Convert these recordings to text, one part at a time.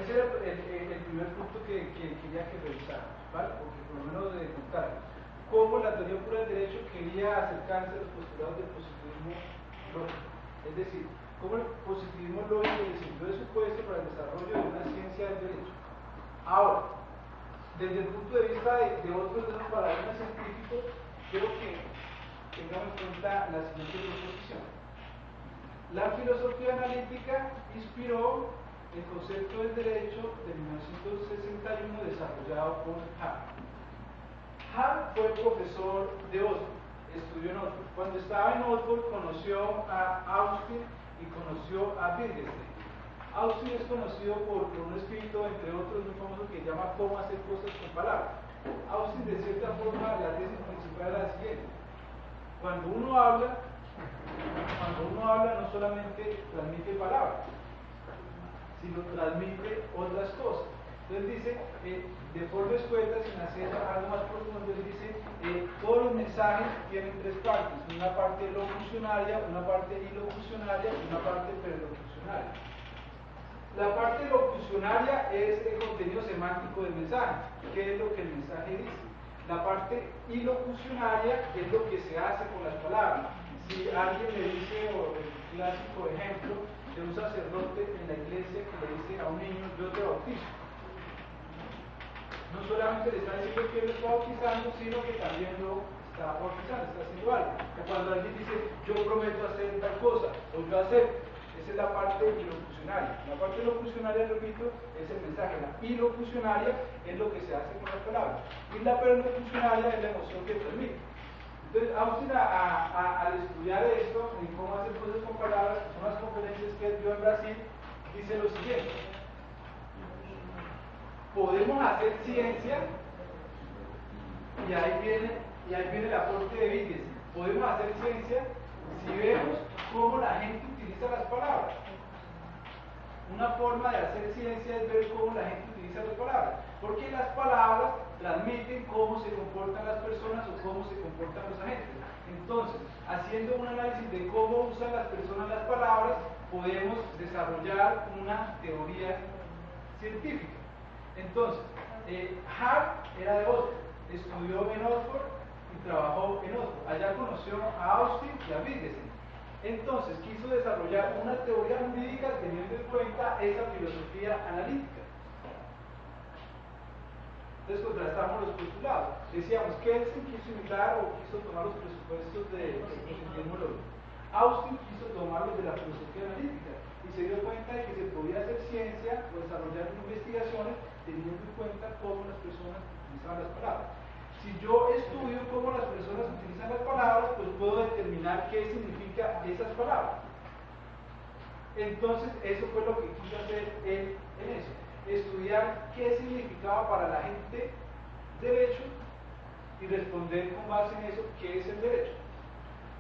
ese era el primer punto que quería que revisáramos, ¿vale? O que por lo menos contáramos. Cómo la teoría pura del derecho quería acercarse a los postulados del positivismo lógico. Es decir, cómo el positivismo lógico le sirvió de supuesto para el desarrollo de una ciencia del derecho. Ahora, desde el punto de vista de otros de los paradigmas científicos, quiero que tengamos en cuenta la siguiente proposición. La filosofía analítica inspiró el concepto del derecho de 1961 desarrollado por Hart. Hart fue profesor de Oxford, estudió en Oxford. Cuando estaba en Oxford conoció a Austin y conoció a Wittgenstein. Austin es conocido por un escrito, entre otros, muy famoso que se llama Cómo hacer cosas con palabras. Austin, de cierta forma, la tesis principal es la siguiente. Cuando uno habla no solamente transmite palabras, sino transmite otras cosas. Entonces dice, de forma escueta, sin hacer algo más profundo, él dice, todos los mensajes tienen tres partes, una parte locucionaria, una parte ilocucionaria y una parte prelocucionaria. La parte locucionaria es el contenido semántico del mensaje, qué es lo que el mensaje dice. La parte ilocucionaria es lo que se hace con las palabras. Si alguien le dice, o el clásico ejemplo de un sacerdote en la iglesia que le dice a un niño, yo te bautizo. No solamente le está diciendo que lo está bautizando, sino que también lo está bautizando, está haciendo algo. O cuando alguien dice, yo prometo hacer tal cosa, o yo acepto, esa es la parte ilocucionaria. La parte locucionaria, repito, es el mensaje. La ilocucionaria es lo que se hace con las palabras. Y la prelocucionaria es la emoción que transmite. Entonces, Austin, al estudiar esto, en cómo hacer cosas con palabras, que son las conferencias que él dio en Brasil, dice lo siguiente. Podemos hacer ciencia, y ahí viene el aporte de Wittgenstein. Podemos hacer ciencia si vemos cómo la gente utiliza las palabras. Una forma de hacer ciencia es ver cómo la gente utiliza las palabras, porque las palabras transmiten cómo se comportan las personas o cómo se comportan los agentes. Entonces, haciendo un análisis de cómo usan las personas las palabras, podemos desarrollar una teoría científica. Entonces, Hart era de Oxford, estudió en Oxford y trabajó en Oxford. Allá conoció a Austin y a Wittgenstein. Entonces, quiso desarrollar una teoría jurídica teniendo en cuenta esa filosofía analítica. Entonces, contrastamos los postulados. Decíamos, Kelsen quiso imitar o quiso tomar los presupuestos del positivismo lógico. Austin quiso tomarlos de la filosofía analítica y se dio cuenta de que se podía hacer ciencia o desarrollar investigaciones teniendo en cuenta cómo las personas utilizaban las palabras. Si yo estudio cómo las personas utilizan las palabras, pues puedo determinar qué significa esas palabras. Entonces, eso fue lo que quiso hacer él en eso. Estudiar qué significaba para la gente derecho y responder con base en eso qué es el derecho.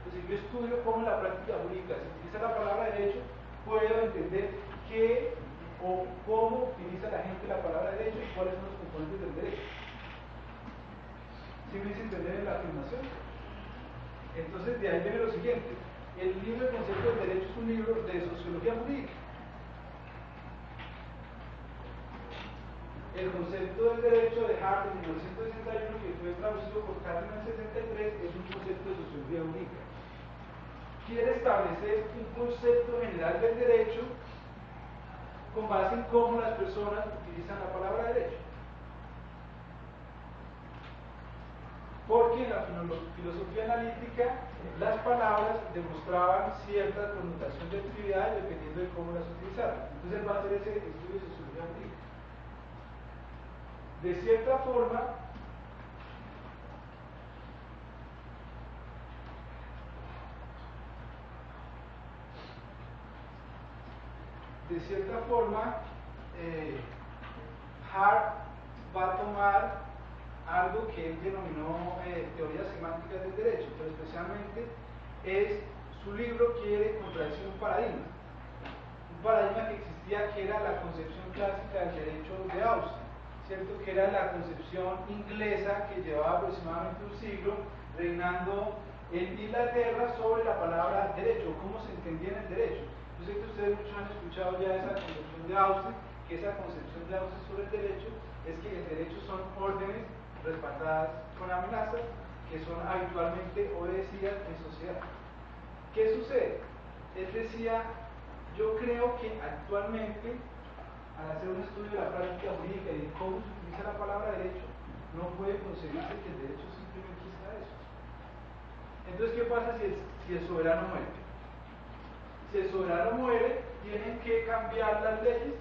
Entonces, yo estudio cómo en la práctica jurídica se utiliza la palabra derecho, puedo entender qué o cómo utiliza la gente la palabra derecho y cuáles son los componentes del derecho. ¿Sí me hice entender en la afirmación? Entonces, de ahí viene lo siguiente. El libro El concepto del derecho es un libro de sociología jurídica. El concepto del derecho de Hart en 1961, que fue traducido por Carlin en 63, es un concepto de sociología jurídica. Quiere establecer un concepto general del derecho con base en cómo las personas utilizan la palabra derecho. Porque en la filosofía analítica las palabras demostraban cierta connotación de actividad dependiendo de cómo las utilizaran. Entonces él va a hacer ese estudio de sociología jurídica. De cierta forma, Hart va a tomar algo que él denominó teorías semánticas del derecho, pero especialmente su libro quiere contradecir un paradigma que existía, que era la concepción clásica del derecho de Austin, ¿cierto? Que era la concepción inglesa que llevaba aproximadamente un siglo reinando en Inglaterra sobre la palabra derecho, cómo se entendía en el derecho. Yo sé que ustedes muchos han escuchado ya esa concepción de Austin, que esa concepción de Austin sobre el derecho es que el derecho son órdenes respaldadas con amenazas que son habitualmente obedecidas en sociedad. ¿Qué sucede? Él decía, yo creo que actualmente, al hacer un estudio de la práctica jurídica y de cómo se utiliza la palabra derecho, no puede concebirse que el derecho simplemente sea eso. Entonces, ¿qué pasa si el soberano muere? Si el soberano muere, tienen que cambiar las leyes.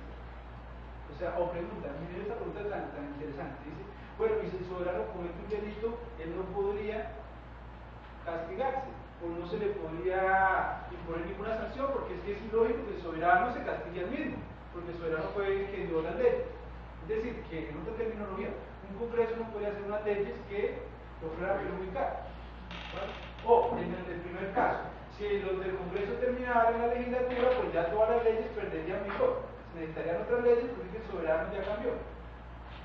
O sea, o preguntan, miren esta pregunta tan interesante. Dice, bueno, y si el soberano comete un delito, él no podría castigarse, o no se le podría imponer ninguna sanción, porque es que es ilógico que el soberano se castigue al mismo, porque el soberano fue el que dio las leyes. Es decir, que en otra terminología, un congreso no podría hacer unas leyes que lo fueran a perjudicar. ¿Vale? O, en el primer caso, si los del congreso terminaran en la legislatura, pues ya todas las leyes perderían vigor. Se necesitarían otras leyes porque el soberano ya cambió.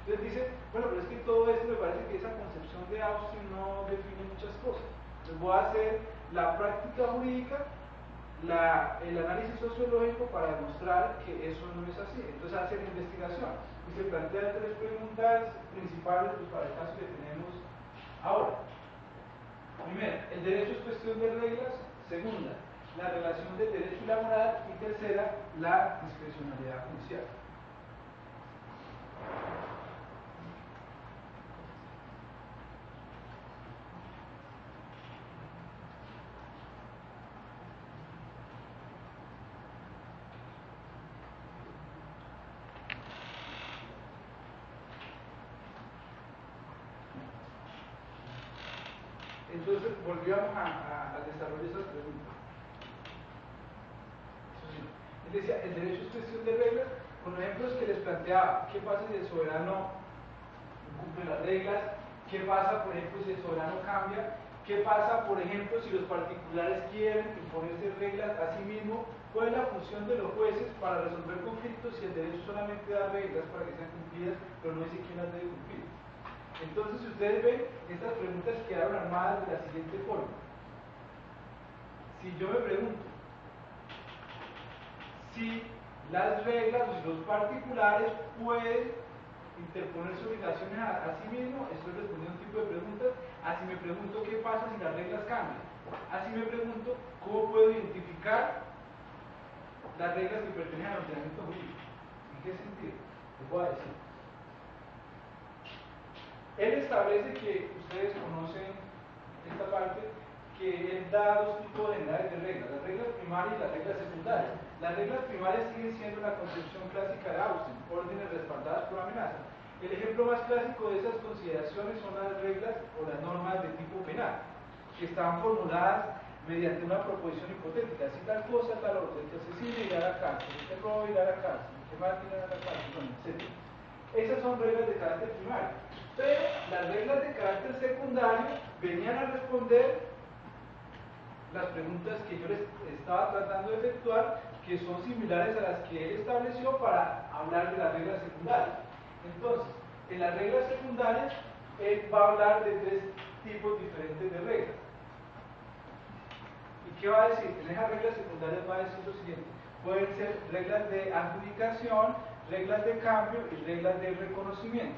Entonces dice, bueno, pero es que todo esto me parece que esa concepción de Austin no define muchas cosas. Entonces voy a hacer la práctica jurídica, el análisis sociológico para demostrar que eso no es así. Entonces hace la investigación y se plantea tres preguntas principales pues, para el caso que tenemos ahora. Primera, el derecho es cuestión de reglas. Segunda, la relación del derecho y la moral. Y tercera, la discrecionalidad judicial. Entonces, volvíamos al desarrollo de esas preguntas. Él decía, el derecho es cuestión de reglas, con ejemplos que les planteaba, ¿qué pasa si el soberano cumple las reglas? ¿Qué pasa, por ejemplo, si el soberano cambia? ¿Qué pasa, por ejemplo, si los particulares quieren imponerse reglas a sí mismos? ¿Cuál es la función de los jueces para resolver conflictos si el derecho solamente da reglas para que sean cumplidas, pero no dice quién las debe cumplir? Entonces, si ustedes ven, estas preguntas quedaron armadas de la siguiente forma. Si yo me pregunto, si las reglas o si los particulares pueden interponerse obligaciones a sí mismos, estoy respondiendo un tipo de preguntas. Así me pregunto qué pasa si las reglas cambian. Así me pregunto cómo puedo identificar las reglas que pertenecen al ordenamiento jurídico. ¿En qué sentido? Les voy a decir. Él establece que ustedes conocen esta parte, que él da dos tipos generales de reglas, las reglas primarias y las reglas secundarias. Las reglas primarias siguen siendo la concepción clásica de Austin, órdenes respaldadas por amenaza. El ejemplo más clásico de esas consideraciones son las reglas o las normas de tipo penal, que están formuladas mediante una proposición hipotética, si tal cosa, tal orden, que asesine irá a la cárcel, que robe irá a la cárcel, que mate irá a la cárcel, bueno, etc. Esas son reglas de carácter primario. Pero las reglas de carácter secundario venían a responder las preguntas que yo les estaba tratando de efectuar, que son similares a las que él estableció para hablar de las reglas secundarias. Entonces, en las reglas secundarias, él va a hablar de tres tipos diferentes de reglas. ¿Y qué va a decir? En esas reglas secundarias va a decir lo siguiente. Pueden ser reglas de adjudicación, reglas de cambio y reglas de reconocimiento.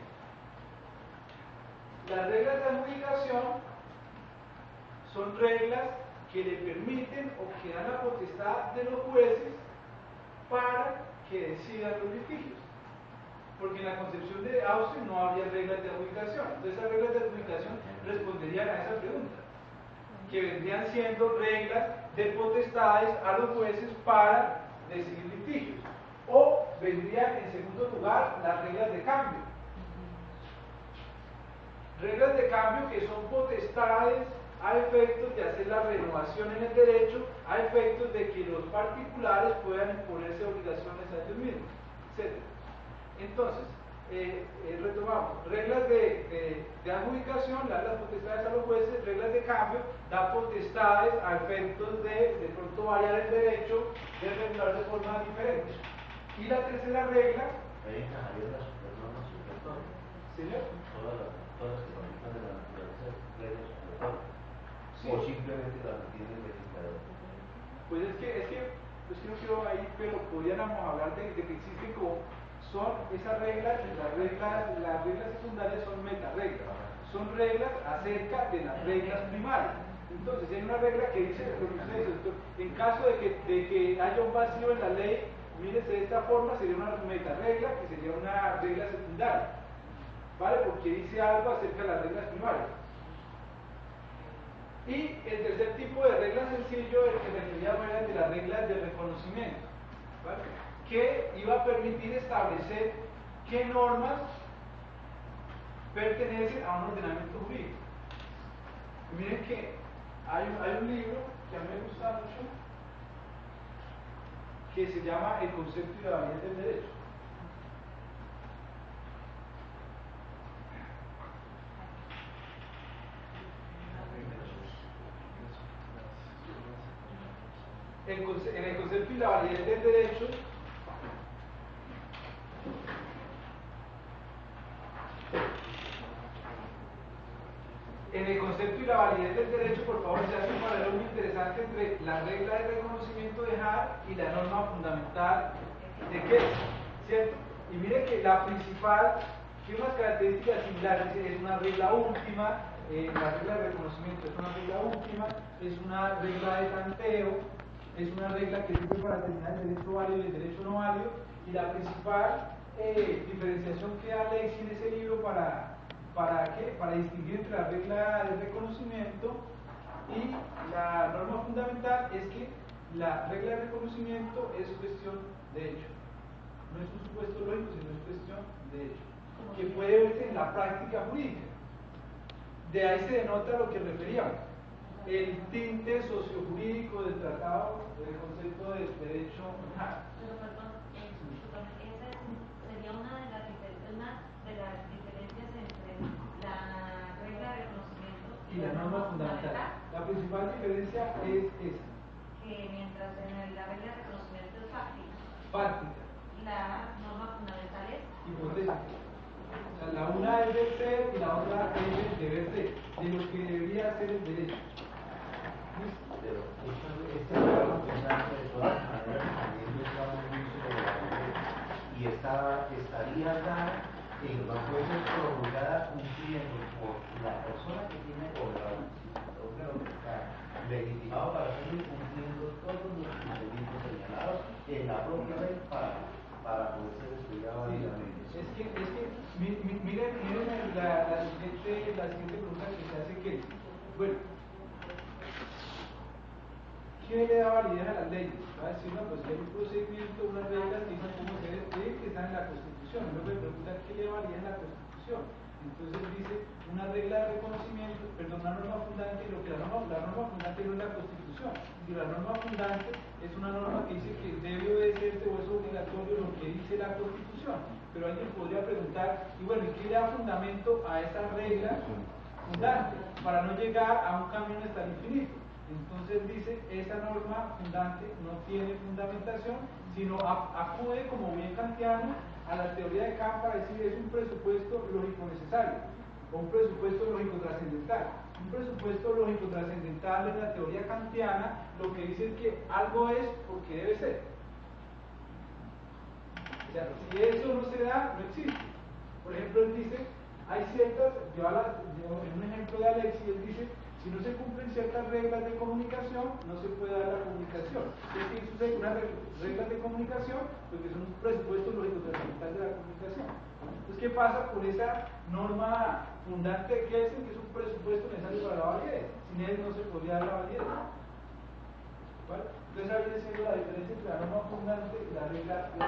Las reglas de adjudicación son reglas que le permiten o que dan la potestad de los jueces para que decidan los litigios. Porque en la concepción de Austin no habría reglas de adjudicación. Entonces esas reglas de adjudicación responderían a esa pregunta, que vendrían siendo reglas de potestades a los jueces para decidir litigios. O vendrían en segundo lugar las reglas de cambio. Reglas de cambio que son potestades a efectos de hacer la renovación en el derecho, a efectos de que los particulares puedan imponerse obligaciones a ellos mismos, etc. Entonces, retomamos, reglas de adjudicación, dan las potestades a los jueces, reglas de cambio, da potestades a efectos de pronto variar el derecho, de regular de forma diferente. Y la tercera regla... Ahí encajaría la supernorma supletoria. ¿Señor? Todas las que fabrican de la naturaleza reglas supletorias. Sí. O simplemente las mantiene el legislador. Pues es que no quiero ahí, pero podríamos hablar de que existen como son esas reglas, las reglas secundarias son metareglas, son reglas acerca de las reglas primarias. Entonces, si hay una regla que dice lo que usted dice, doctor, en caso de que haya un vacío en la ley, mírese de esta forma, sería una metaregla que sería una regla secundaria, ¿vale? Porque dice algo acerca de las reglas primarias. Y el tercer tipo de regla sencillo, el que referíamos era el de las reglas de reconocimiento, ¿vale? Que iba a permitir establecer qué normas pertenecen a un ordenamiento jurídico. Y miren que hay un libro que a mí me gusta mucho que se llama El concepto y la validez del derecho. En el concepto y la validez del derecho por favor, se hace un paralelo muy interesante entre la regla de reconocimiento de Haar y la norma fundamental de Kelsen, ¿cierto? Y mire que la principal, tiene unas características similares, es una regla última, la regla de reconocimiento es una regla última, es una regla de tanteo, es una regla que sirve para determinar el derecho válido y el derecho no válido, y la principal diferenciación que da Lexi en ese libro para distinguir entre la regla de reconocimiento y la norma fundamental es que la regla de reconocimiento es cuestión de hecho. No es un supuesto lógico, sino es cuestión de hecho, que puede verse en la práctica jurídica. De ahí se denota lo que referíamos, el tinte sociojurídico del tratado del concepto de derecho. Pero perdón, discúlpame, esa sería una de las diferencias entre la regla de reconocimiento Y la norma fundamental. La principal diferencia es esa. Que mientras en la regla de reconocimiento es fáctica. Fáctica. La norma fundamental es hipotética. O sea, la una es del ser y la otra es del deber de lo que debería ser el derecho. Pero esta norma fundamental de todas maneras también no está muy sobre la ley y estaría dada en no puede ser promulgada cumpliendo por la persona que tiene órgano que está legitimado para hacerlo y cumpliendo todos los procedimientos señalados en la propia ley para poder ser estudiado válidamente. Es que miren la siguiente pregunta que se hace que, bueno, ¿qué le da validez a las leyes? Va a decir, no, pues hay un procedimiento, unas reglas que dicen cómo se debe, que están en la Constitución. Luego me preguntan qué le da validez a la Constitución. Entonces dice una regla de reconocimiento, perdón, una norma fundante, y lo que la norma fundante no es la Constitución. Si la norma fundante es una norma que dice que debe obedecerse o es obligatorio lo que dice la Constitución. Pero alguien podría preguntar, y bueno, ¿y qué le da fundamento a esa regla fundante? Para no llegar a un camino hasta el infinito. Entonces dice, esa norma fundante no tiene fundamentación, sino acude, como bien kantiano, a la teoría de Kant para decir es un presupuesto lógico necesario, o un presupuesto lógico trascendental. Un presupuesto lógico trascendental en la teoría kantiana lo que dice es que algo es porque debe ser. O sea, si eso no se da, no existe. Por ejemplo, él dice, hay ciertas, en un ejemplo de Alexis, él dice, si no se cumplen ciertas reglas de comunicación, no se puede dar la comunicación. Es que sucede unas reglas de comunicación, porque son un presupuesto lógico trascendental de la comunicación. Entonces, ¿qué pasa con esa norma fundante que es un presupuesto necesario para la validez? Sin él no se podría dar la validez. ¿Vale? Entonces, ahí viene siendo la diferencia entre la norma fundante y la regla de